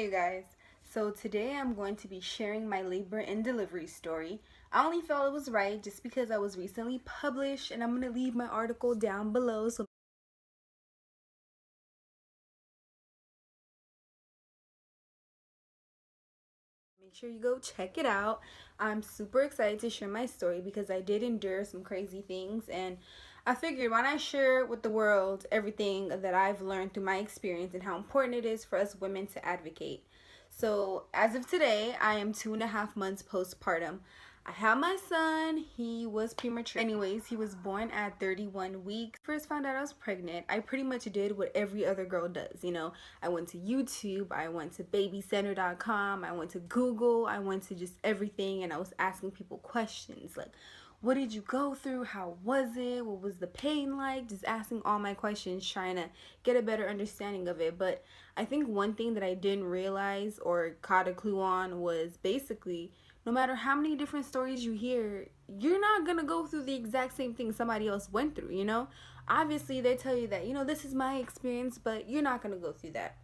Hey you guys, so today I'm going to be sharing my labor and delivery story. I only felt it was right just because I was recently published, and I'm going to leave my article down below, so make sure you go check it out. I'm super excited to share my story because I did endure some crazy things, and I figured why not share with the world everything that I've learned through my experience and how important it is for us women to advocate. So as of today, I am 2.5 months postpartum. I have my son. He was premature. Anyways, he was born at 31 weeks. First found out I was pregnant, I pretty much did what every other girl does. I went to YouTube, I went to babycenter.com, I went to Google, I went to just everything, and I was asking people questions like, what did you go through? How was it? What was the pain like? Just asking all my questions, trying to get a better understanding of it. But I think one thing that I didn't realize or caught a clue on was basically no matter how many different stories you hear, you're not gonna go through the exact same thing somebody else went through. Obviously, they tell you that, this is my experience, but you're not gonna go through that.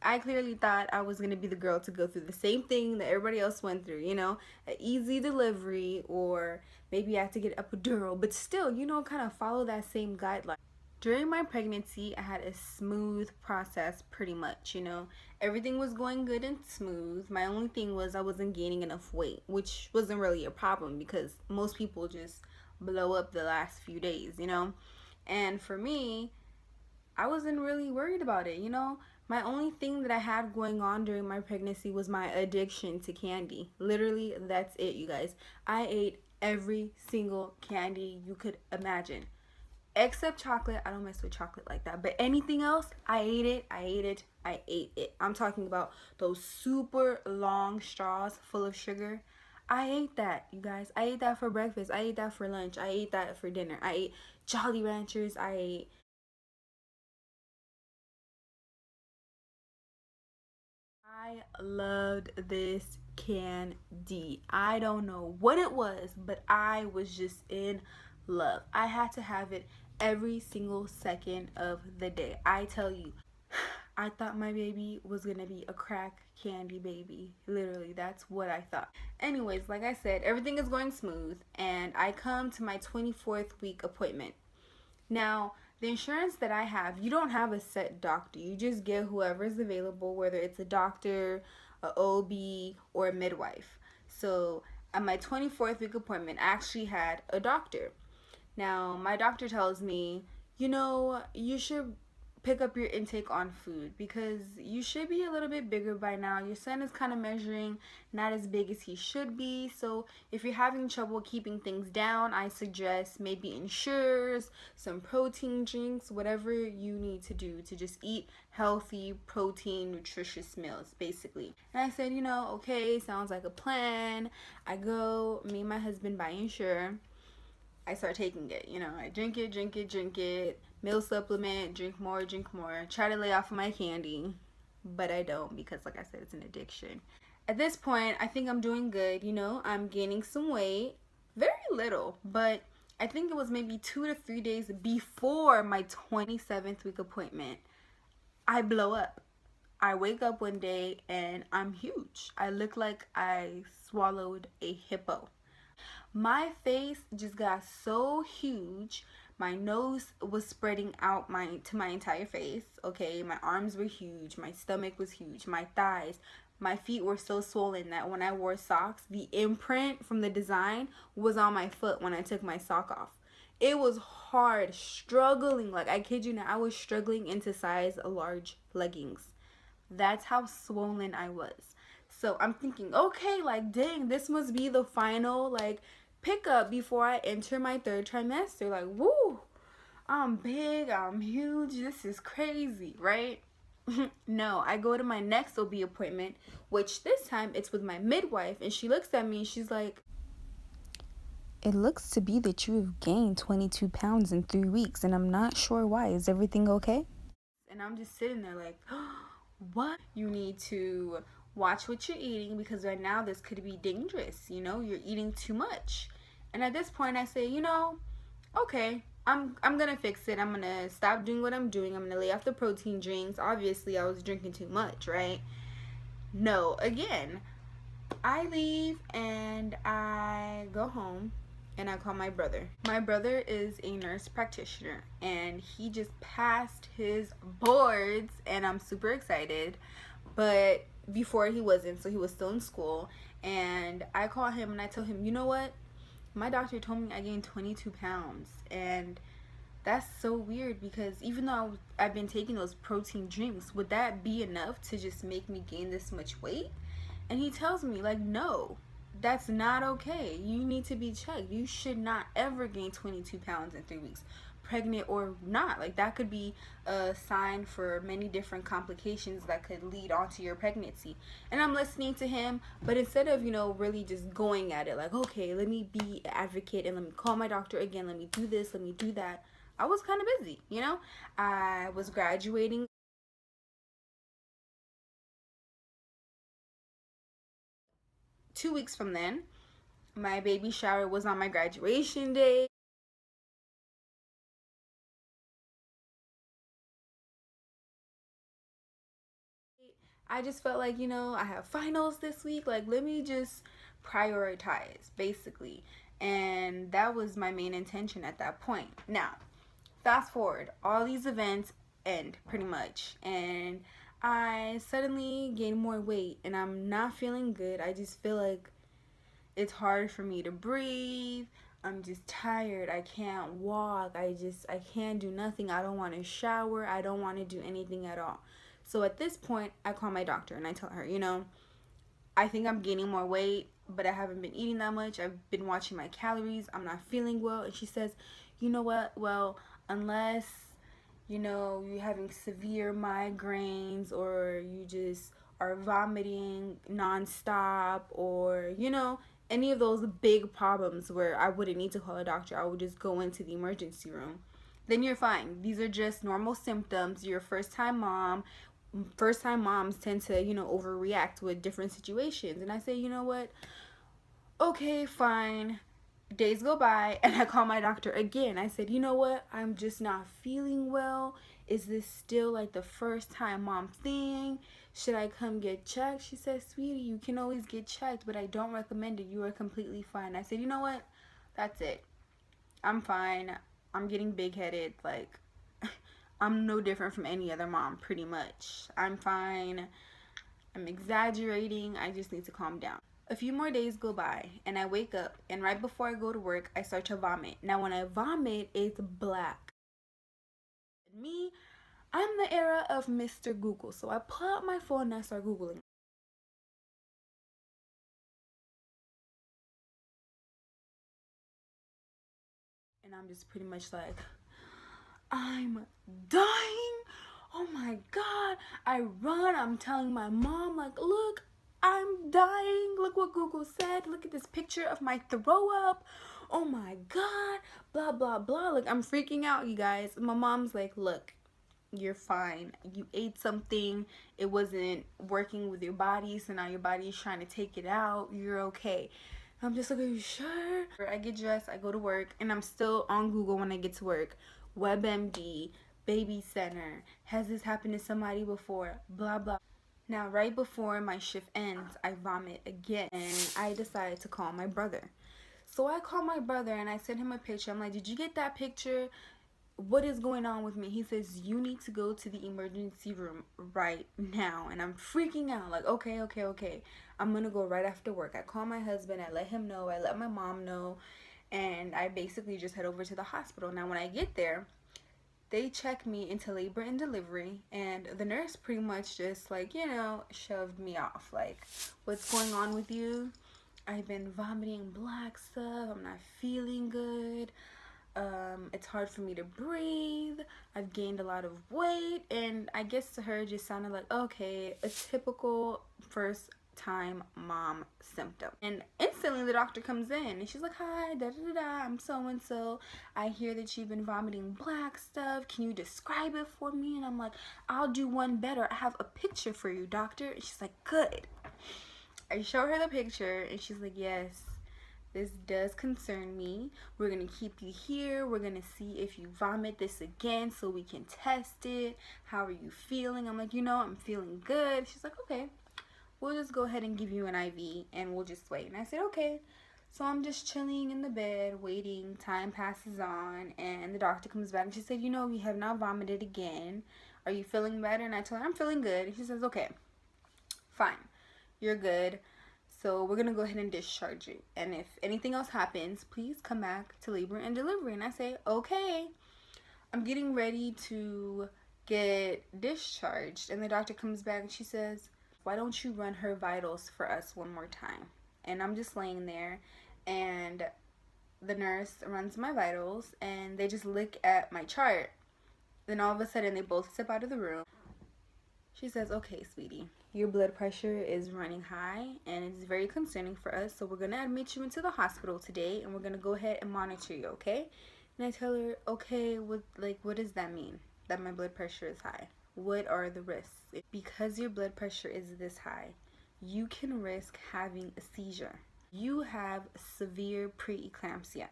I clearly thought I was going to be the girl to go through the same thing that everybody else went through, an easy delivery, or maybe I had to get epidural, but still, kind of follow that same guideline. During my pregnancy, I had a smooth process pretty much. Everything was going good and smooth. My only thing was I wasn't gaining enough weight, which wasn't really a problem because most people just blow up the last few days. And for me, I wasn't really worried about it. My only thing that I had going on during my pregnancy was my addiction to candy. Literally, that's it, you guys. I ate every single candy you could imagine. Except chocolate. I don't mess with chocolate like that. But anything else, I ate it. I ate it. I ate it. I'm talking about those super long straws full of sugar. I ate that, you guys. I ate that for breakfast. I ate that for lunch. I ate that for dinner. I ate Jolly Ranchers. I loved this candy. I don't know what it was, but I was just in love. I had to have it every single second of the day. I tell you, I thought my baby was gonna be a crack candy baby. Literally, that's what I thought. Anyways, like I said, everything is going smooth, and I come to my 24th week appointment. Now, the insurance that I have, you don't have a set doctor. You just get whoever's available, whether it's a doctor, a OB, or a midwife. So, at my 24th week appointment, I actually had a doctor. Now, my doctor tells me, you should pick up your intake on food because you should be a little bit bigger by now. Your son is kind of measuring not as big as he should be. So if you're having trouble keeping things down, I suggest maybe Ensures, some protein drinks, whatever you need to do to just eat healthy, protein, nutritious meals, basically. And I said, okay, sounds like a plan. I go, me and my husband buy Ensure. I start taking it. I drink it, drink it, drink it, meal supplement, drink more, try to lay off of my candy, but I don't because, like I said, it's an addiction. At this point, I think I'm doing good. I'm gaining some weight, very little, but I think it was maybe 2 to 3 days before my 27th week appointment, I blow up. I wake up one day and I'm huge. I look like I swallowed a hippo. My face just got so huge. My nose was spreading out to my entire face. Okay, my arms were huge. My stomach was huge. My thighs. My feet were so swollen that when I wore socks, the imprint from the design was on my foot when I took my sock off. It was hard, struggling. Like, I kid you not, I was struggling into size large leggings. That's how swollen I was. So I'm thinking, okay, like, dang, this must be the final, like, pickup before I enter my third trimester. Like, woo, I'm big, I'm huge, this is crazy, right? No, I go to my next OB appointment, which this time it's with my midwife, and she looks at me and she's like, it looks to be that you have gained 22 pounds in 3 weeks, and I'm not sure why. Is everything okay? And I'm just sitting there like, what? You need to watch what you're eating because right now this could be dangerous. You're eating too much. And at this point I say, okay, I'm gonna fix it. I'm gonna stop doing what I'm doing. I'm gonna lay off the protein drinks. Obviously I was drinking too much, right? No, again. I leave and I go home and I call my brother. My brother is a nurse practitioner and he just passed his boards and I'm super excited. But before he wasn't, so he was still in school. And I call him and I tell him, you know what? My doctor told me I gained 22 pounds. And that's so weird because even though I've been taking those protein drinks, would that be enough to just make me gain this much weight? And he tells me, like, no, that's not okay. You need to be checked. You should not ever gain 22 pounds in 3 weeks, pregnant or not. Like, that could be a sign for many different complications that could lead onto your pregnancy. And I'm listening to him, but instead of, really just going at it, like, okay, let me be an advocate and let me call my doctor again, let me do this, let me do that. I was kind of busy. I was graduating 2 weeks from then. My baby shower was on my graduation day. I just felt like, I have finals this week. Like, let me just prioritize, basically. And that was my main intention at that point. Now, fast forward, all these events end pretty much. And I suddenly gain more weight and I'm not feeling good. I just feel like it's hard for me to breathe. I'm just tired. I can't walk. I can't do nothing. I don't want to shower. I don't want to do anything at all. So at this point, I call my doctor and I tell her, I think I'm gaining more weight, but I haven't been eating that much. I've been watching my calories. I'm not feeling well. And she says, you know what? Well, unless, you're having severe migraines or you just are vomiting nonstop or, any of those big problems where I wouldn't need to call a doctor, I would just go into the emergency room, then you're fine. These are just normal symptoms. You're a first time mom. First time moms tend to, overreact with different situations. And I say, you know what? Okay, fine. Days go by and I call my doctor again. I said, you know what? I'm just not feeling well. Is this still like the first time mom thing? Should I come get checked? She said, sweetie, you can always get checked, but I don't recommend it. You are completely fine. I said, you know what? That's it. I'm fine. I'm getting big headed. Like, I'm no different from any other mom, pretty much. I'm fine. I'm exaggerating. I just need to calm down. A few more days go by and I wake up and right before I go to work, I start to vomit. Now, when I vomit, it's black. Me, I'm the era of Mr. Google. So I pull out my phone and I start Googling. And I'm just pretty much like, I'm dying. Oh my God. I run. I'm telling my mom, like, look, I'm dying. Look what Google said. Look at this picture of my throw up. Oh my God. Blah, blah, blah. Like, I'm freaking out, you guys. My mom's like, look, you're fine. You ate something. It wasn't working with your body. So now your body is trying to take it out. You're okay. I'm just like, are you sure? I get dressed, I go to work, and I'm still on Google when I get to work. WebMD, baby center, has this happened to somebody before? Blah, blah. Now, right before my shift ends, I vomit again, and I decide to call my brother. So I call my brother and I send him a picture. I'm like, did you get that picture? What is going on with me? He says, you need to go to the emergency room right now. And I'm freaking out, like, okay, okay, okay, I'm gonna go right after work. I call my husband, I let him know, I let my mom know, and I basically just head over to the hospital. Now, when I get there, they check me into labor and delivery, and the nurse pretty much just, like, shoved me off, like, what's going on with you? I've been vomiting black stuff, I'm not feeling good, it's hard for me to breathe, I've gained a lot of weight. And I guess to her it just sounded like, okay, a typical first time mom symptom. And instantly the doctor comes in and she's like, hi, da da da da, I'm so and so, I hear that you've been vomiting black stuff, can you describe it for me? And I'm like, I'll do one better, I have a picture for you, doctor. And she's like, good. I show her the picture and she's like, yes, this does concern me. We're going to keep you here. We're going to see if you vomit this again so we can test it. How are you feeling? I'm like, I'm feeling good. She's like, okay, we'll just go ahead and give you an IV and we'll just wait. And I said, okay. So I'm just chilling in the bed, waiting. Time passes on, and the doctor comes back and she said, you know, you have not vomited again. Are you feeling better? And I told her, I'm feeling good. And she says, okay, fine. You're good. So we're going to go ahead and discharge you. And if anything else happens, please come back to labor and delivery. And I say, okay. I'm getting ready to get discharged. And the doctor comes back and she says, why don't you run her vitals for us one more time? And I'm just laying there, and the nurse runs my vitals, and they just look at my chart. Then all of a sudden, they both step out of the room. She says, okay, sweetie, your blood pressure is running high, and it's very concerning for us, so we're going to admit you into the hospital today, and we're going to go ahead and monitor you, okay? And I tell her, okay, what does that mean, that my blood pressure is high? What are the risks? Because your blood pressure is this high, you can risk having a seizure. You have severe preeclampsia.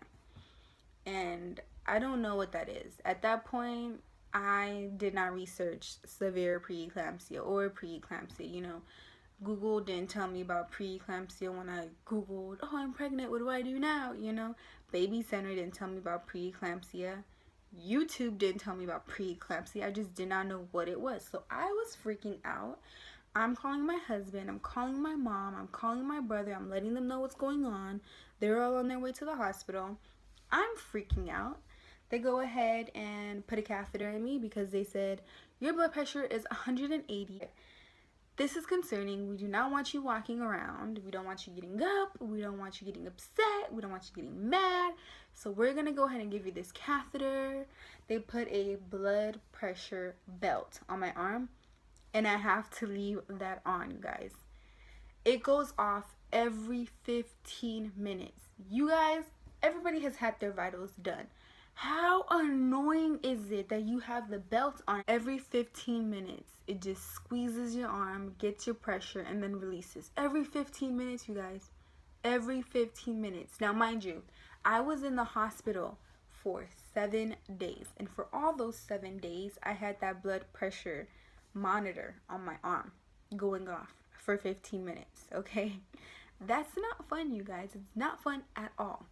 And I don't know what that is. At that point, I did not research severe preeclampsia or preeclampsia. You know, Google didn't tell me about preeclampsia when I Googled, oh, I'm pregnant, what do I do now? You know, Baby Center didn't tell me about preeclampsia. YouTube didn't tell me about preeclampsia. I just did not know what it was. So I was freaking out. I'm calling my husband, I'm calling my mom, I'm calling my brother, I'm letting them know what's going on. They're all on their way to the hospital. I'm freaking out. They go ahead and put a catheter in me because they said, your blood pressure is 180. This is concerning. We do not want you walking around. We don't want you getting up. We don't want you getting upset. We don't want you getting mad. So we're going to go ahead and give you this catheter. They put a blood pressure belt on my arm, and I have to leave that on, you guys. It goes off every 15 minutes. You guys, everybody has had their vitals done. How annoying is it that you have the belt on every 15 minutes? It just squeezes your arm, gets your pressure, and then releases. Every 15 minutes, you guys. Every 15 minutes. Now, mind you, I was in the hospital for 7 days. And for all those 7 days, I had that blood pressure monitor on my arm going off for 15 minutes, okay? That's not fun, you guys. It's not fun at all.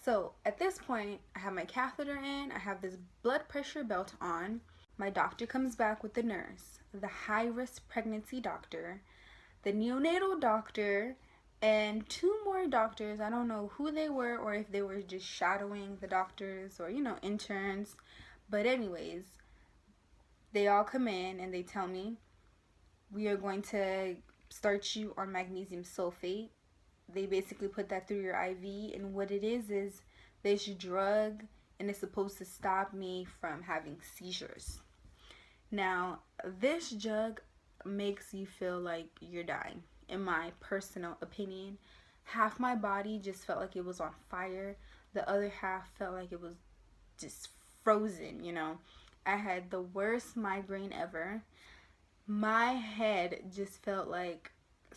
So at this point, I have my catheter in, I have this blood pressure belt on. My doctor comes back with the nurse, the high-risk pregnancy doctor, the neonatal doctor, and 2 more doctors. I don't know who they were or if they were just shadowing the doctors or, you know, interns. But anyways, they all come in and they tell me, we are going to start you on magnesium sulfate. They basically put that through your IV, and what it is this drug, and it's supposed to stop me from having seizures. Now, this drug makes you feel like you're dying, in my personal opinion. Half my body just felt like it was on fire. The other half felt like it was just frozen, you know. I had the worst migraine ever. My head just felt like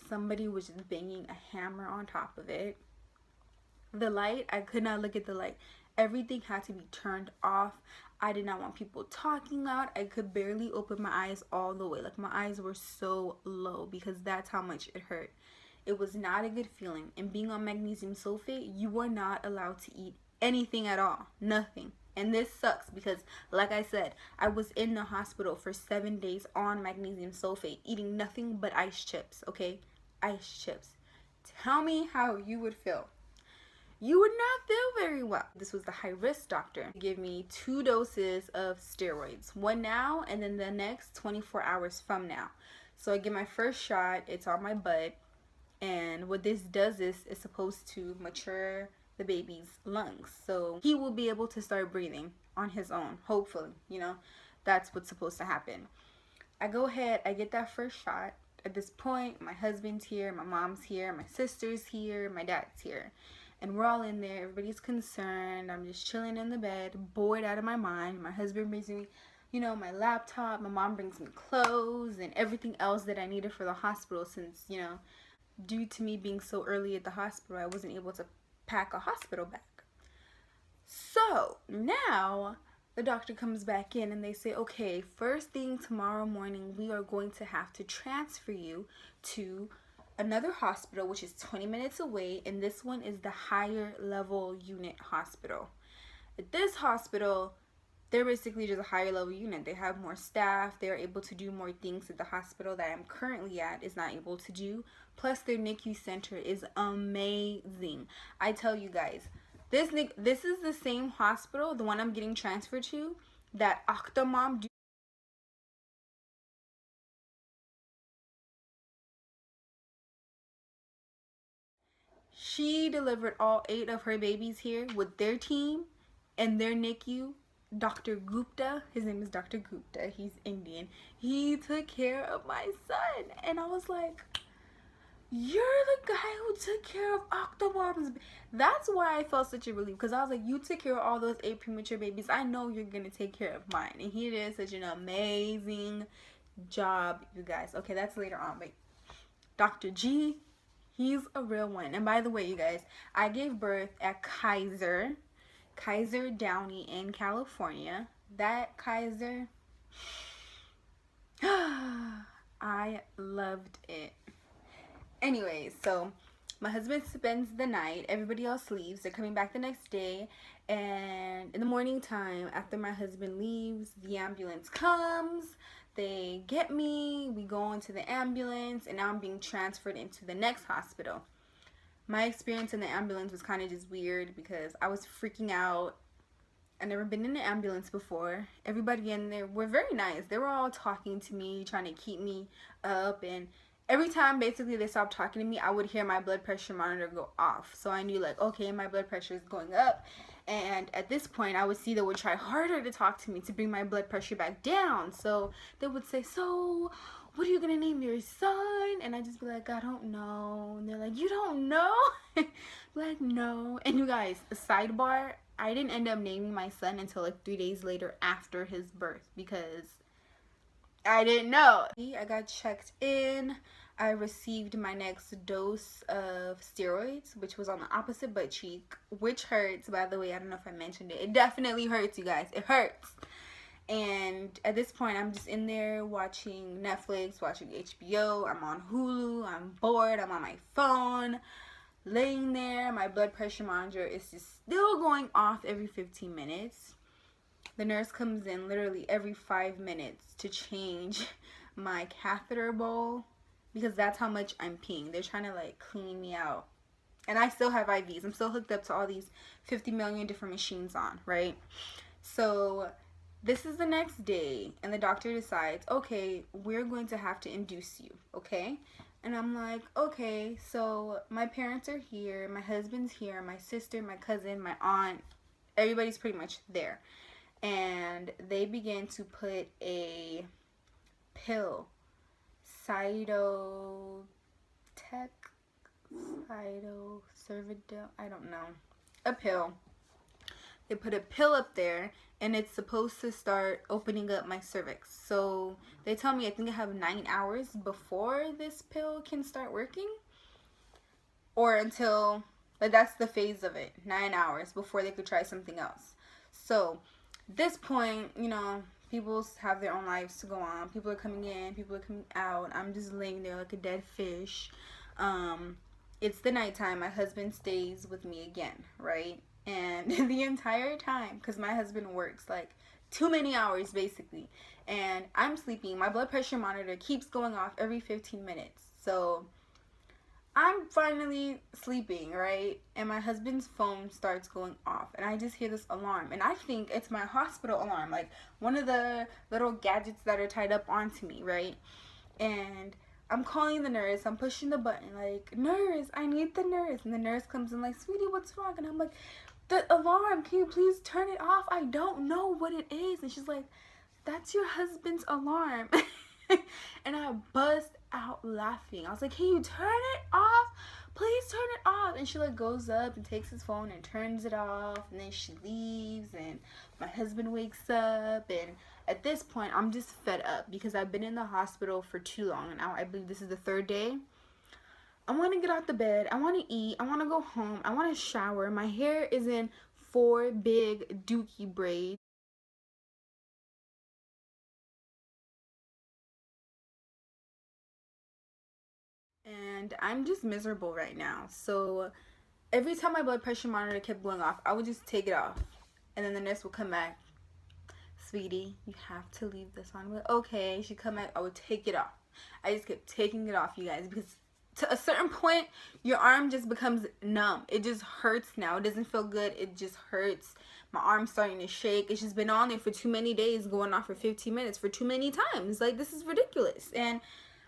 somebody was just banging a hammer on top of it. The light, I could not look at the light. Everything had to be turned off. I did not want people talking loud. I could barely open my eyes all the way. Like, my eyes were so low because that's how much it hurt. It was not a good feeling. And being on magnesium sulfate, you are not allowed to eat anything at all. Nothing. And this sucks because, like I said, I was in the hospital for 7 days on magnesium sulfate, eating nothing but ice chips, okay? Ice chips. Tell me how you would feel. You would not feel very well. This was the high-risk doctor. He gave me 2 doses of steroids. One now, and then the next 24 hours from now. So I get my first shot. It's on my butt. And what this does is it's supposed to mature the baby's lungs, so he will be able to start breathing on his own, hopefully. You know, that's what's supposed to happen. I go ahead, I get that first shot. At this point, my husband's here, my mom's here, my sister's here, my dad's here, and we're all in there. Everybody's concerned. I'm just chilling in the bed, bored out of my mind. My husband brings me, you know, my laptop. My mom brings me clothes and everything else that I needed for the hospital, since, you know, due to me being so early at the hospital, I wasn't able to pack a hospital bag. So now The doctor comes back in and they say, okay, first thing tomorrow morning, we are going to have to transfer you to another hospital, which is 20 minutes away. And this one is the higher level unit hospital. At this hospital, they're basically just a higher level unit. They have more staff. They're able to do more things that the hospital that I'm currently at is not able to do. Plus, their NICU center is amazing. I tell you guys, this is the same hospital, the one I'm getting transferred to, that Octomom. She delivered all 8 of her babies here with their team and their NICU. Dr. Gupta, his name is Dr. Gupta, he's Indian. He took care of my son. And I was like, you're the guy who took care of Octomom's. That's why I felt such a relief, because I was like, you took care of all those 8 premature babies. I know you're going to take care of mine. And he did such an amazing job, you guys. Okay, that's later on. But Dr. G, he's a real one. And by the way, you guys, I gave birth at Kaiser Downey in California. That Kaiser, I loved it. Anyways, so my husband spends the night. Everybody else leaves. They're coming back the next day. And in the morning time, after my husband leaves, the ambulance comes. They get me. We go into the ambulance. And now I'm being transferred into the next hospital. My experience in the ambulance was kind of just weird because I was freaking out. I've never been in an ambulance before. Everybody in there were very nice. They were all talking to me, trying to keep me up, and every time basically they stopped talking to me, I would hear my blood pressure monitor go off. So I knew, like, okay, my blood pressure is going up. And at this point, I would see they would try harder to talk to me to bring my blood pressure back down. So they would say, so what are you gonna name your son? And I just be like, I don't know. And they're like, you don't know? Like, no. And you guys, a sidebar, I didn't end up naming my son until like 3 days later after his birth because I didn't know. I got checked in. I received my next dose of steroids, which was on the opposite butt cheek, which hurts, by the way. I don't know if I mentioned it. It definitely hurts, you guys. It hurts. And at this point, I'm just in there watching Netflix, watching HBO. I'm on Hulu. I'm bored. I'm on my phone, laying there. My blood pressure monitor is just still going off every 15 minutes. The nurse comes in literally every 5 minutes to change my catheter bowl because that's how much I'm peeing. They're trying to like clean me out. And I still have IVs. I'm still hooked up to all these 50 million different machines on, right? So this is the next day and the doctor decides, okay, we're going to have to induce you, okay? And I'm like, okay, so my parents are here, my husband's here, my sister, my cousin, my aunt, everybody's pretty much there. And they began to put a pill, Cytotec, Cervidil, I don't know, a pill. They put a pill up there and it's supposed to start opening up my cervix. So they tell me I think I have 9 hours before this pill can start working, or until, but that's the phase of it, 9 hours before they could try something else. So at this point, you know, people have their own lives to go on. People are coming in, people are coming out. I'm just laying there like a dead fish. It's the nighttime. My husband stays with me again, right? And the entire time, because my husband works like too many hours basically, and I'm sleeping, my blood pressure monitor keeps going off every 15 minutes. So I'm finally sleeping, right? And my husband's phone starts going off. And I just hear this alarm. And I think it's my hospital alarm. Like one of the little gadgets that are tied up onto me, right? And I'm calling the nurse. I'm pushing the button. Like, nurse, I need the nurse. And the nurse comes in like, sweetie, what's wrong? And I'm like, the alarm. Can you please turn it off? I don't know what it is. And she's like, that's your husband's alarm. And I bust out laughing. I was like, can you turn it off? Please turn it off. And she like goes up and takes his phone and turns it off, and then she leaves, and my husband wakes up. And at this point I'm just fed up because I've been in the hospital for too long, and now I believe this is the 3rd day. I want to get out the bed. I want to eat. I want to go home. I want to shower. My hair is in 4 big dookie braids. and I'm just miserable right now. So every time my blood pressure monitor kept going off, I would just take it off. And then the nurse would come back. Sweetie, you have to leave this on. I'm like, okay. She'd come back, I would take it off. I just kept taking it off, you guys, because to a certain point, your arm just becomes numb. It just hurts now. It doesn't feel good. It just hurts. My arm's starting to shake. It's just been on there for too many days, going on for 15 minutes for too many times. Like, this is ridiculous. And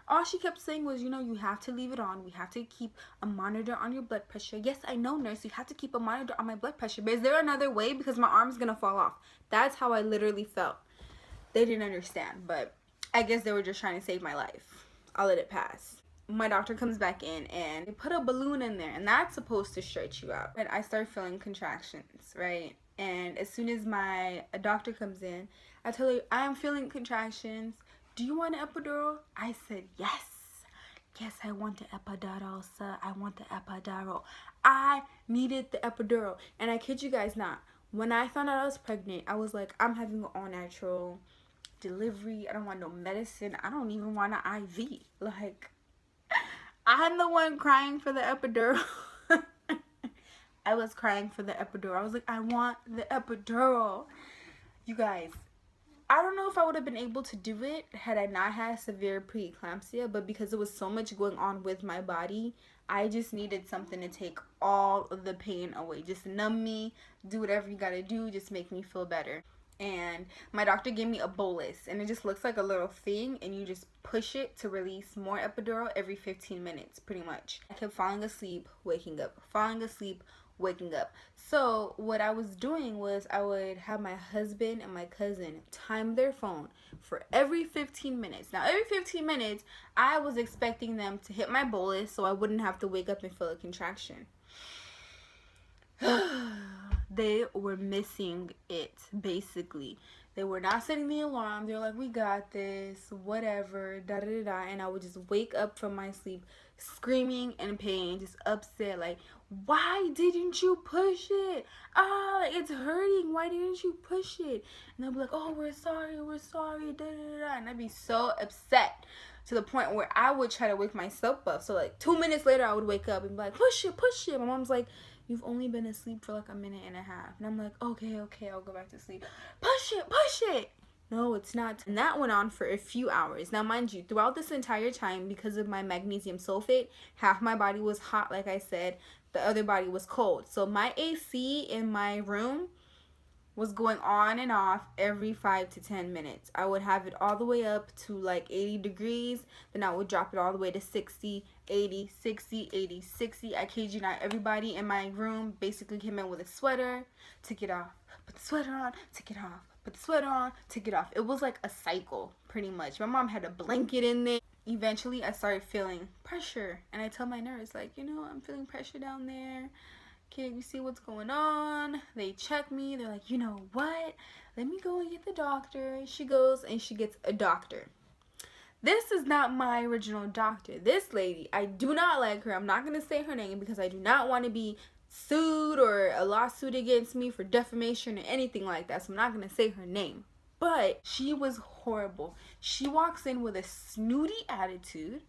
all she kept saying was, you know, you have to leave it on. We have to keep a monitor on your blood pressure. Yes, I know, nurse. You have to keep a monitor on my blood pressure. But is there another way? Because my arm's going to fall off. That's how I literally felt. They didn't understand. But I guess they were just trying to save my life. I'll let it pass. My doctor comes back in and they put a balloon in there. And that's supposed to stretch you out. And I start feeling contractions, right? And as soon as my doctor comes in, I tell her, I'm feeling contractions. Do you want an epidural? I said, yes. Yes, I want the epidural, sir. I want the epidural. I needed the epidural. And I kid you guys not. When I found out I was pregnant, I was like, I'm having an all-natural delivery. I don't want no medicine. I don't even want an IV. Like, I'm the one crying for the epidural. I was crying for the epidural. I was like, I want the epidural. You guys, I don't know if I would have been able to do it had I not had severe preeclampsia, but because there was so much going on with my body, I just needed something to take all of the pain away. Just numb me, do whatever you gotta do, just make me feel better. And my doctor gave me a bolus, and it just looks like a little thing, and you just push it to release more epidural every 15 minutes, pretty much. I kept falling asleep, waking up, falling asleep, waking up. So what I was doing was I would have my husband and my cousin time their phone for every 15 minutes. Now every 15 minutes I was expecting them to hit my bolus so I wouldn't have to wake up and feel a contraction. They were missing it, basically. They were not setting the alarm. They're like, we got this, whatever, da da da da. And I would just wake up from my sleep screaming in pain, just upset, like, why didn't you push it? Ah, like, it's hurting. Why didn't you push it? And they'll be like, oh, we're sorry, da da da da. And I'd be so upset to the point where I would try to wake myself up. So like 2 minutes later, I would wake up and be like, push it, push it. My mom's like, you've only been asleep for like a minute and a half. And I'm like, okay, I'll go back to sleep. Push it, push it. No, it's not. And that went on for a few hours. Now, mind you, throughout this entire time, because of my magnesium sulfate, half my body was hot, like I said. The other body was cold. So my AC in my room was going on and off every 5 to 10 minutes. I would have it all the way up to like 80 degrees. Then I would drop it all the way to 60, 80, 60, 80, 60. I kid you not, everybody in my room basically came in with a sweater, took it off, put the sweater on, took it off, put the sweater on, took it off. It was like a cycle, pretty much. My mom had a blanket in there. Eventually, I started feeling pressure. And I tell my nurse, like, you know, I'm feeling pressure down there. Can you see what's going on? They check me. They're like, you know what? Let me go and get the doctor. She goes and she gets a doctor. This is not my original doctor. This lady, I do not like her. I'm not going to say her name because I do not want to be sued or a lawsuit against me for defamation or anything like that. So I'm not going to say her name. But she was horrible. She walks in with a snooty attitude,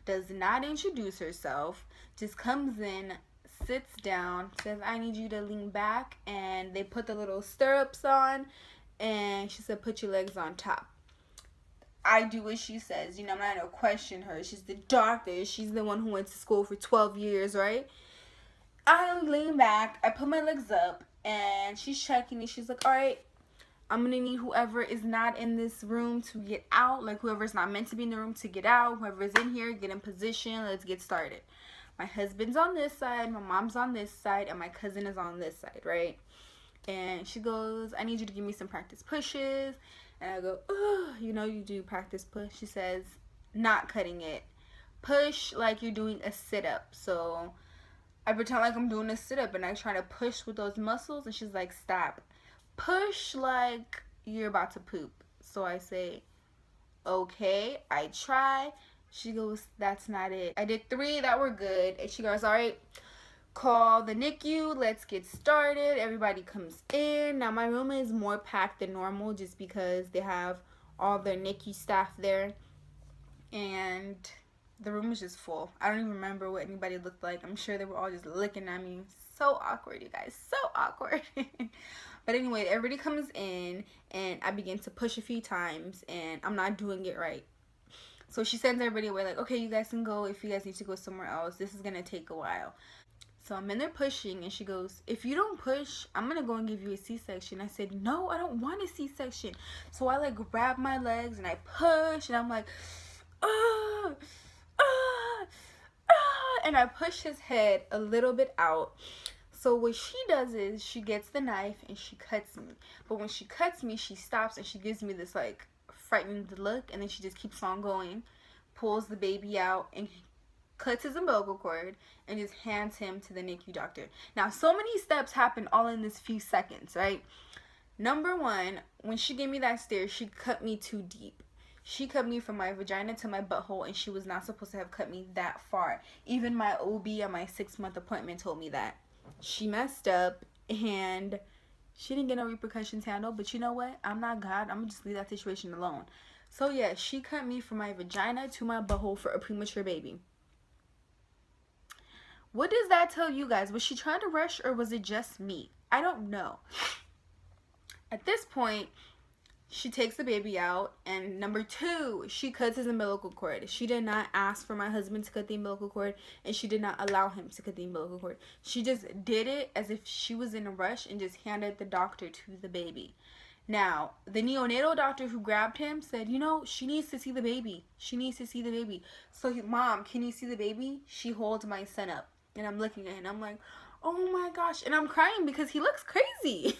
does not introduce herself, just comes in, sits down, says, I need you to lean back, and they put the little stirrups on, and she said, put your legs on top. I do what she says. You know, I'm not going to question her. She's the doctor. She's the one who went to school for 12 years, right? I lean back, I put my legs up, and she's checking me. She's like, all right, I'm going to need whoever is not in this room to get out. Like, whoever's not meant to be in the room to get out. Whoever's in here, get in position. Let's get started. My husband's on this side. My mom's on this side. And my cousin is on this side, right? And she goes, I need you to give me some practice pushes. And I go, oh, you know you do practice push. She says, not cutting it. Push like you're doing a sit-up. So I pretend like I'm doing a sit-up. And I try to push with those muscles. And she's like, stop. Push like you're about to poop. So I say, okay, I try. She goes, that's not it. I did 3 that were good. And she goes, all right, call the NICU. Let's get started. Everybody comes in. Now my room is more packed than normal just because they have all their NICU staff there. And The room was just full. I don't even remember what anybody looked like. I'm sure they were all just looking at me. So awkward, you guys. So awkward. But anyway, everybody comes in and I begin to push a few times and I'm not doing it right. So she sends everybody away like, okay, you guys can go if you guys need to go somewhere else. This is going to take a while. So I'm in there pushing and she goes, if you don't push, I'm going to go and give you a C-section. I said, no, I don't want a C-section. So I like grab my legs and I push and I'm like, ah, ah, ah, and I push his head a little bit out. So what she does is she gets the knife and she cuts me. But when she cuts me, she stops and she gives me this like frightened look, and then she just keeps on going, pulls the baby out and cuts his umbilical cord and just hands him to the NICU doctor. Now, so many steps happen all in this few seconds, right? Number one, when she gave me that stare, she cut me too deep. She cut me from my vagina to my butthole, and she was not supposed to have cut me that far. Even my OB at my 6-month appointment told me that. She messed up, and she didn't get no repercussions handled. But you know what? I'm not God. I'm going to just leave that situation alone. So, yeah, she cut me from my vagina to my butthole for a premature baby. What does that tell you guys? Was she trying to rush, or was it just me? I don't know. At this point, she takes the baby out, and number two, she cuts his umbilical cord. She did not ask for my husband to cut the umbilical cord, and she did not allow him to cut the umbilical cord. She just did it as if she was in a rush and just handed the doctor to the baby. Now, the neonatal doctor who grabbed him said, you know, she needs to see the baby. She needs to see the baby. So, Mom, can you see the baby? She holds my son up, and I'm looking at him, and I'm like, oh my gosh. And I'm crying because he looks crazy.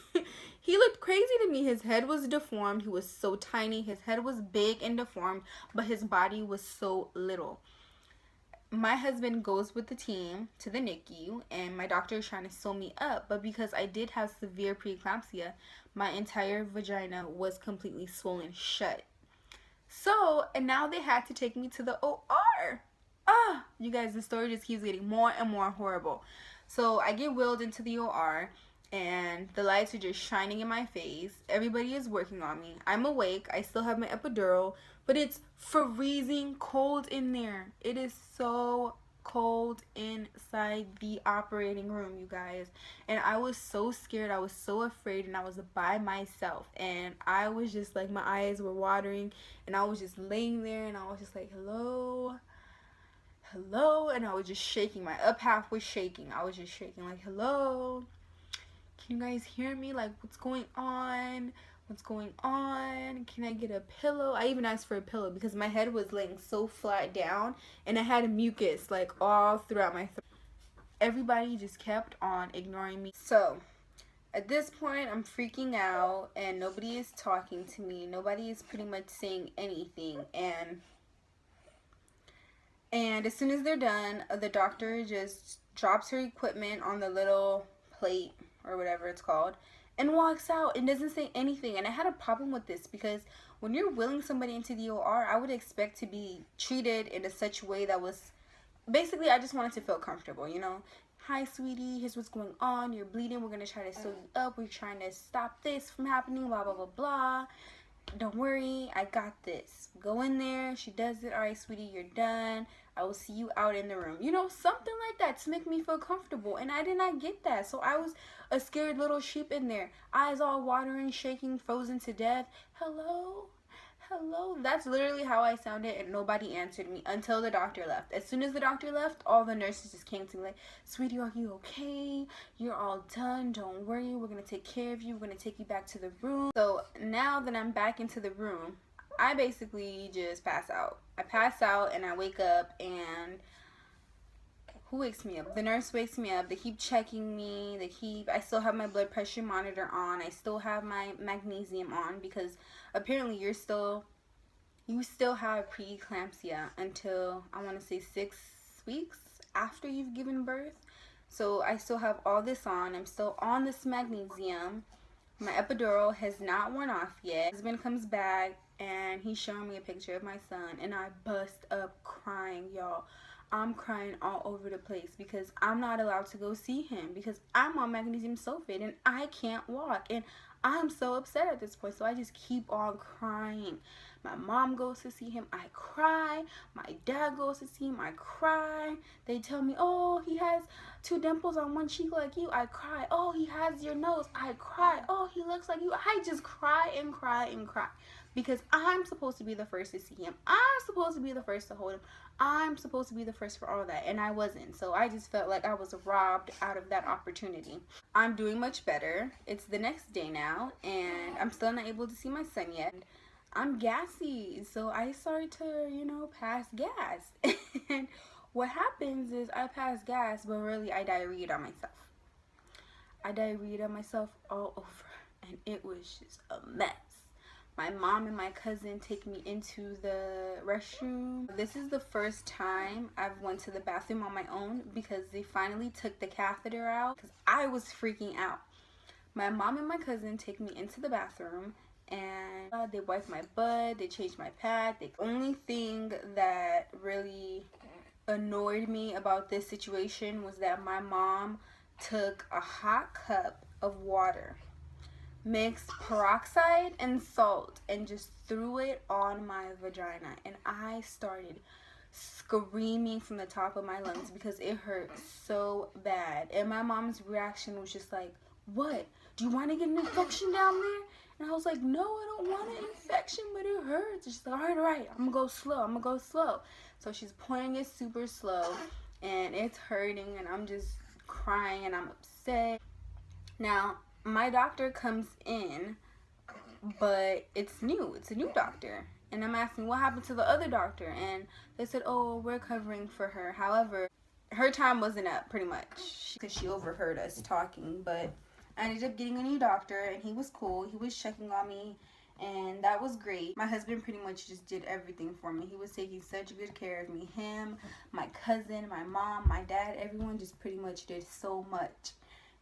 He looked crazy to me. His head was deformed. He was so tiny. His head was big and deformed, but his body was so little. My husband goes with the team to the NICU, and my doctor is trying to sew me up. But because I did have severe preeclampsia, my entire vagina was completely swollen shut. So, and now they had to take me to the OR. You guys, the story just keeps getting more and more horrible. So I get wheeled into the OR, and the lights are just shining in my face. Everybody is working on me. I'm awake. I still have my epidural, but it's freezing cold in there. It is so cold inside the operating room, you guys. And I was so scared. I was so afraid, and I was by myself. And I was just like, my eyes were watering, and I was just laying there, and I was just like, hello? Hello? And I was just shaking. My up half was shaking. I was just shaking like, hello? Can you guys hear me? Like, what's going on? What's going on? Can I get a pillow? I even asked for a pillow because my head was laying so flat down, and I had mucus like all throughout my throat. Everybody just kept on ignoring me. So at this point, I'm freaking out, and nobody is talking to me. Nobody is pretty much saying anything. And as soon as they're done, the doctor just drops her equipment on the little plate or whatever it's called and walks out and doesn't say anything. And I had a problem with this because when you're wheeling somebody into the OR, I would expect to be treated in a such way that was basically, I just wanted to feel comfortable, you know. Hi, sweetie, here's what's going on. You're bleeding. We're going to try to sew you up. We're trying to stop this from happening, blah, blah, blah, blah. Don't worry, I got this. Go in there. She does it. All right, sweetie, you're done. I will see you out in the room. You know, something like that to make me feel comfortable. And I did not get that. So I was a scared little sheep in there. Eyes all watering, shaking, frozen to death. Hello? Hello? That's literally how I sounded, and nobody answered me until the doctor left. As soon as the doctor left, all the nurses just came to me like, sweetie, are you okay? You're all done. Don't worry. We're going to take care of you. We're going to take you back to the room. So now that I'm back into the room, I basically just pass out. I pass out and I wake up, and who wakes me up? The nurse wakes me up. They keep checking me. I still have my blood pressure monitor on. I still have my magnesium on because apparently you still have preeclampsia until, I want to say, 6 weeks after you've given birth. So I still have all this on. I'm still on this magnesium. My epidural has not worn off yet. My husband comes back and he's showing me a picture of my son, and I bust up crying, y'all. I'm crying all over the place because I'm not allowed to go see him because I'm on magnesium sulfate and I can't walk, and I'm so upset at this point, so I just keep on crying. My mom goes to see him, I cry. My dad goes to see him, I cry. They tell me, oh, he has two dimples on one cheek like you, I cry. Oh, he has your nose, I cry. Oh, he looks like you. I just cry and cry and cry, because I'm supposed to be the first to see him. I'm supposed to be the first to hold him. I'm supposed to be the first for all that, and I wasn't. So I just felt like I was robbed out of that opportunity. I'm doing much better. It's the next day now, and I'm still not able to see my son yet. I'm gassy, so I started to, pass gas. And what happens is I pass gas, but really I diarrheaed on myself. I diarrheaed on myself all over, and it was just a mess. My mom and my cousin take me into the restroom. This is the first time I've went to the bathroom on my own, because they finally took the catheter out, because I was freaking out. My mom and my cousin take me into the bathroom, and they wipe my butt, they change my pad. The only thing that really annoyed me about this situation was that my mom took a hot cup of water, mixed peroxide and salt, and just threw it on my vagina, and I started screaming from the top of my lungs because it hurt so bad. And my mom's reaction was just like, what, do you want to get an infection down there? And I was like, no, I don't want an infection, but it hurts. She's like, all right, I'm gonna go slow. So she's pouring it super slow, and it's hurting, and I'm just crying, and I'm upset. Now, my doctor comes in, but it's new. It's a new doctor. And I'm asking, what happened to the other doctor? And they said, oh, we're covering for her. However, her time wasn't up, pretty much, because she overheard us talking. But I ended up getting a new doctor, and he was cool. He was checking on me, and that was great. My husband pretty much just did everything for me. He was taking such good care of me. Him, my cousin, my mom, my dad, everyone just pretty much did so much.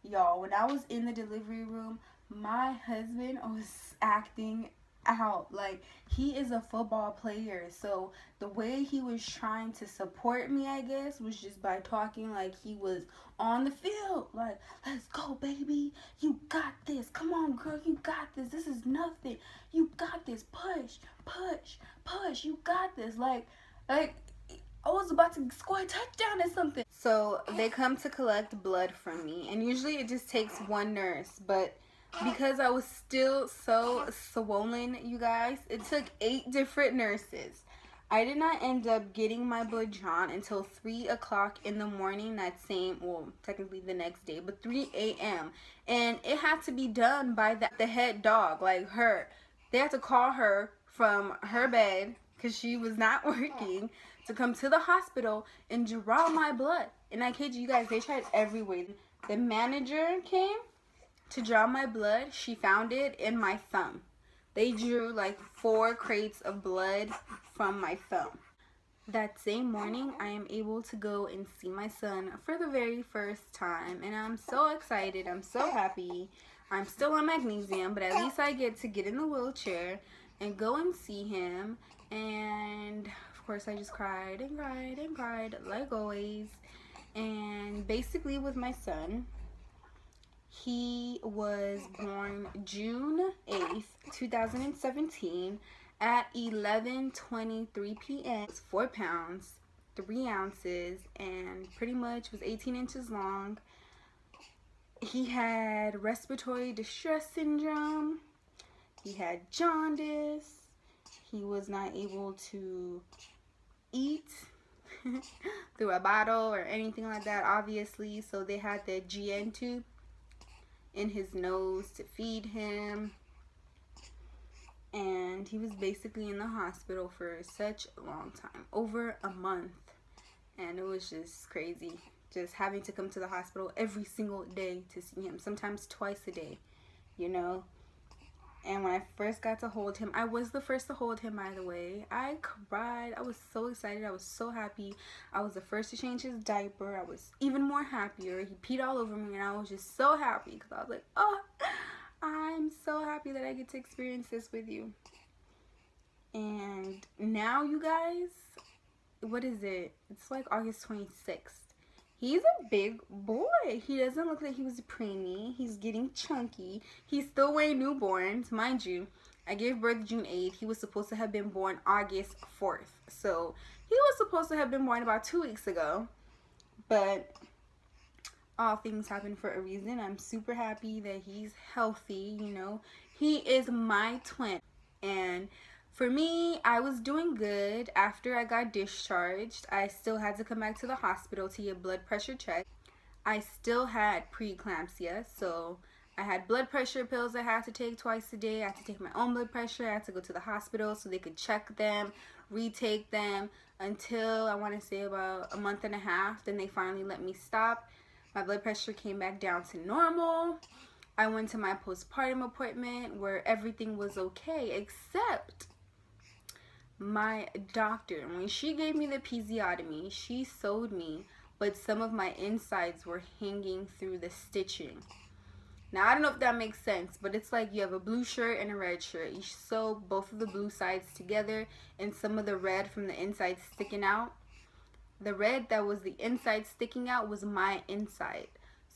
Y'all, when I was in the delivery room, my husband was acting out. Like, he is a football player, so the way he was trying to support me, I guess, was just by talking like he was on the field. Like, let's go, baby, you got this, come on, girl, you got this, this is nothing, you got this, push, push, push, you got this. Like I was about to score a touchdown or something. So they come to collect blood from me, and usually it just takes one nurse, but because I was still so swollen, you guys, it took 8 different nurses. I did not end up getting my blood drawn until 3 o'clock in the morning that same, well, technically the next day, but 3 a.m. And it had to be done by the head dog, like her. They had to call her from her bed, because she was not working, to come to the hospital and draw my blood. And I kid you guys, they tried every way. The manager came to draw my blood. She found it in my thumb. They drew like 4 crates of blood from my thumb. That same morning, I am able to go and see my son for the very first time, and I'm so excited. I'm so happy. I'm still on magnesium, but at least I get to get in the wheelchair and go and see him. And of course, I just cried and cried and cried like always. And basically with my son, he was born June 8th, 2017 at 11:23 p.m. It's 4 pounds, 3 ounces, and pretty much was 18 inches long. He had respiratory distress syndrome. He had jaundice. He was not able to eat through a bottle or anything like that, obviously. So they had the GN tube in his nose to feed him. And he was basically in the hospital for such a long time, over a month. And it was just crazy, just having to come to the hospital every single day to see him, sometimes twice a day, you know. And when I first got to hold him, I was the first to hold him, by the way. I cried. I was so excited. I was so happy. I was the first to change his diaper. I was even more happier. He peed all over me, and I was just so happy because I was like, oh, I'm so happy that I get to experience this with you. And now, you guys, what is it? It's like August 26th. He's a big boy. He doesn't look like he was preemie. He's getting chunky. He's still weighing newborns. Mind you, I gave birth June 8th. He was supposed to have been born August 4th. So he was supposed to have been born about 2 weeks ago. But all things happen for a reason. I'm super happy that he's healthy, you know. He is my twin. And for me, I was doing good. After I got discharged, I still had to come back to the hospital to get blood pressure checked. I still had preeclampsia, so I had blood pressure pills I had to take twice a day. I had to take my own blood pressure. I had to go to the hospital so they could check them, retake them until I want to say about a month and a half. Then they finally let me stop. My blood pressure came back down to normal. I went to my postpartum appointment where everything was okay except my doctor. When she gave me the episiotomy, she sewed me, but some of my insides were hanging through the stitching. Now, I don't know if that makes sense, but it's like you have a blue shirt and a red shirt. You sew both of the blue sides together and some of the red from the inside sticking out. The red that was the inside sticking out was my inside.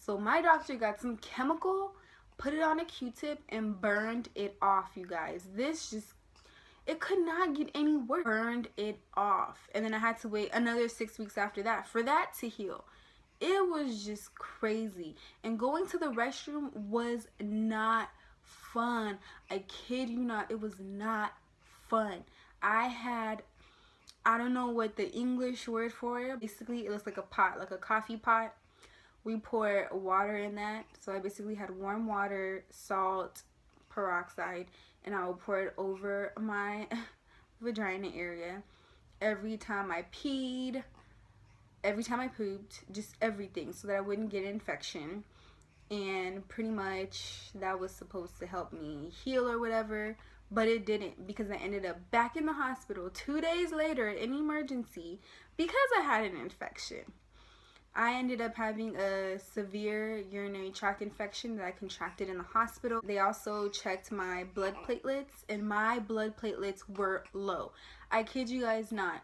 So my doctor got some chemical, put it on a Q-tip, and burned it off, you guys. It could not get any worse. Burned it off. And then I had to wait another 6 weeks after that for that to heal. It was just crazy. And going to the restroom was not fun. I kid you not, it was not fun. I don't know what the English word for it. Basically, it looks like a pot, like a coffee pot. We pour water in that. So I basically had warm water, salt, peroxide, and I would pour it over my vagina area. Every time I peed, every time I pooped, just everything, so that I wouldn't get an infection. And pretty much that was supposed to help me heal or whatever, but it didn't, because I ended up back in the hospital 2 days later in emergency because I had an infection. I ended up having a severe urinary tract infection that I contracted in the hospital. They also checked my blood platelets, and my blood platelets were low. I kid you guys not.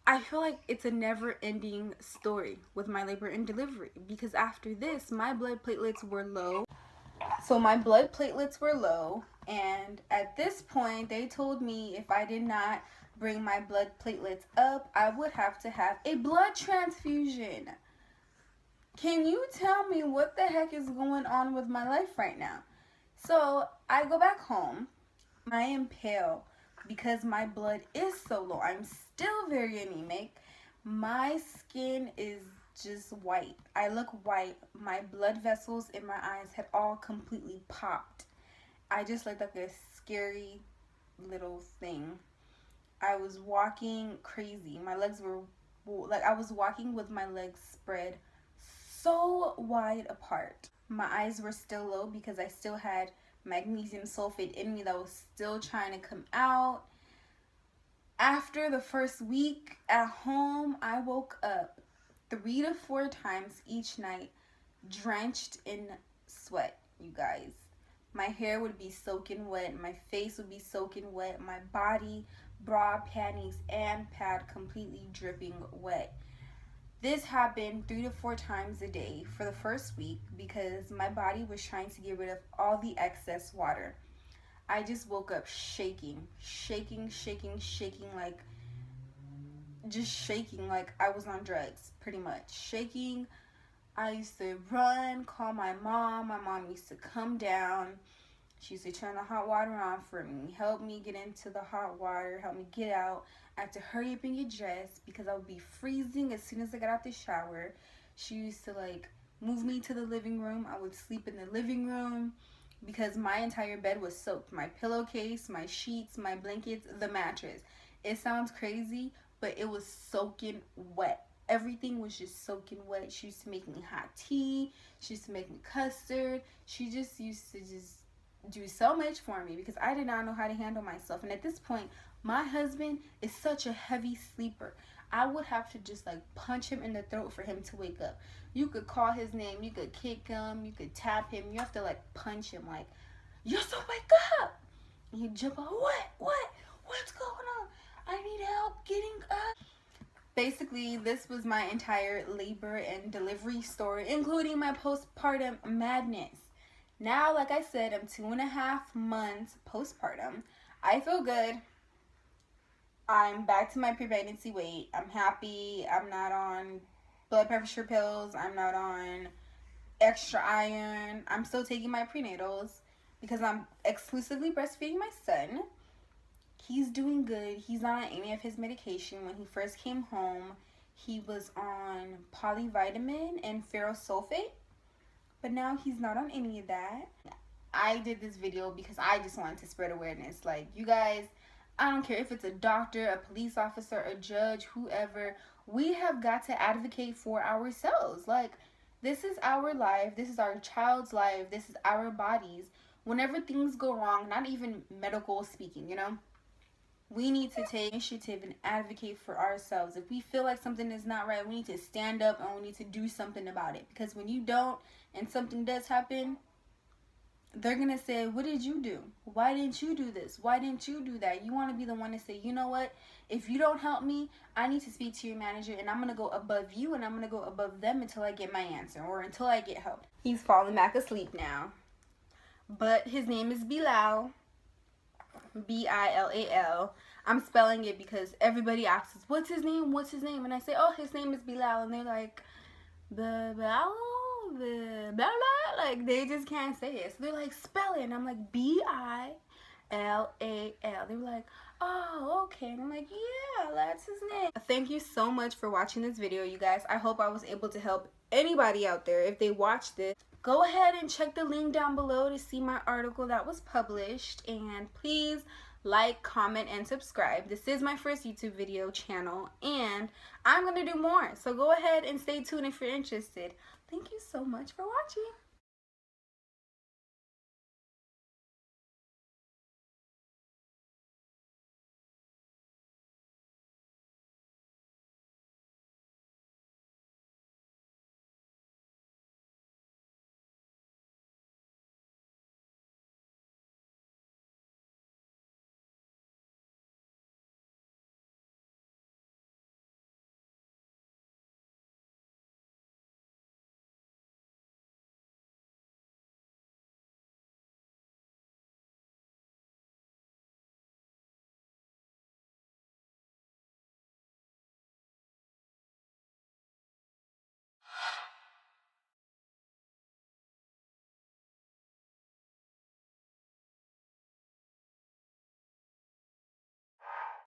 I feel like it's a never-ending story with my labor and delivery, because after this, my blood platelets were low. So my blood platelets were low, and at this point, they told me if I did not bring my blood platelets up, I would have to have a blood transfusion. Can you tell me what the heck is going on with my life right now? So I go back home. I am pale because my blood is so low. I'm still very anemic. My skin is just white. I look white. My blood vessels in my eyes had all completely popped. I just looked like a scary little thing. I was walking crazy. My legs were like, I was walking with my legs spread so wide apart. My eyes were still low because I still had magnesium sulfate in me that was still trying to come out. After the first week at home, I woke up 3 to 4 times each night, drenched in sweat, you guys. My hair would be soaking wet, my face would be soaking wet, my body, bra, panties, and pad completely dripping wet. This happened 3 to 4 times a day for the first week because my body was trying to get rid of all the excess water. I just woke up shaking, like, just shaking like I was on drugs, pretty much. Shaking. I used to run, call my mom. My mom used to come down. She used to turn the hot water on for me, help me get into the hot water, help me get out. I had to hurry up and get dressed because I would be freezing as soon as I got out the shower. She used to, like, move me to the living room. I would sleep in the living room because my entire bed was soaked. My pillowcase, my sheets, my blankets, the mattress. It sounds crazy, but it was soaking wet. Everything was just soaking wet. She used to make me hot tea. She used to make me custard. She just used to do so much for me because I did not know how to handle myself. And at this point, my husband is such a heavy sleeper. I would have to just, like, punch him in the throat for him to wake up. You could call his name, you could kick him, you could tap him. You have to, like, punch him, like, "Yusuf, wake up!" And he'd jump up. What's going on? I need help getting up. Basically, this was my entire labor and delivery story, including my postpartum madness. Now, like I said, I'm 2.5 months postpartum. I feel good. I'm back to my pregnancy weight. I'm happy. I'm not on blood pressure pills. I'm not on extra iron. I'm still taking my prenatals because I'm exclusively breastfeeding my son. He's doing good. He's not on any of his medication. When he first came home, he was on polyvitamin and ferrous sulfate, but now he's not on any of that. I did this video because I just wanted to spread awareness. Like, you guys, I don't care if it's a doctor, a police officer, a judge, whoever, we have got to advocate for ourselves. Like, this is our life. This is our child's life. This is our bodies. Whenever things go wrong, not even medical speaking, you know, we need to take initiative and advocate for ourselves. If we feel like something is not right, we need to stand up and we need to do something about it. Because when you don't and something does happen, they're going to say, what did you do? Why didn't you do this? Why didn't you do that? You want to be the one to say, you know what? If you don't help me, I need to speak to your manager and I'm going to go above you and I'm going to go above them until I get my answer or until I get help. He's falling back asleep now. But his name is Bilal. B-I-L-A-L. I'm spelling it because everybody asks, what's his name? What's his name? And I say, oh, his name is Bilal. And they're like, Bilal? Blah, blah, like they just can't say it. So they're like, spell it. And I'm like, B-I-L-A-L. They were like, oh, okay. And I'm like, yeah, that's his name. Thank you so much for watching this video, you guys. I hope I was able to help anybody out there. If they watched this, go ahead and check the link down below to see my article that was published. And please like, comment, and subscribe. This is my first YouTube video channel, and I'm going to do more. So go ahead and stay tuned if you're interested. Thank you so much for watching.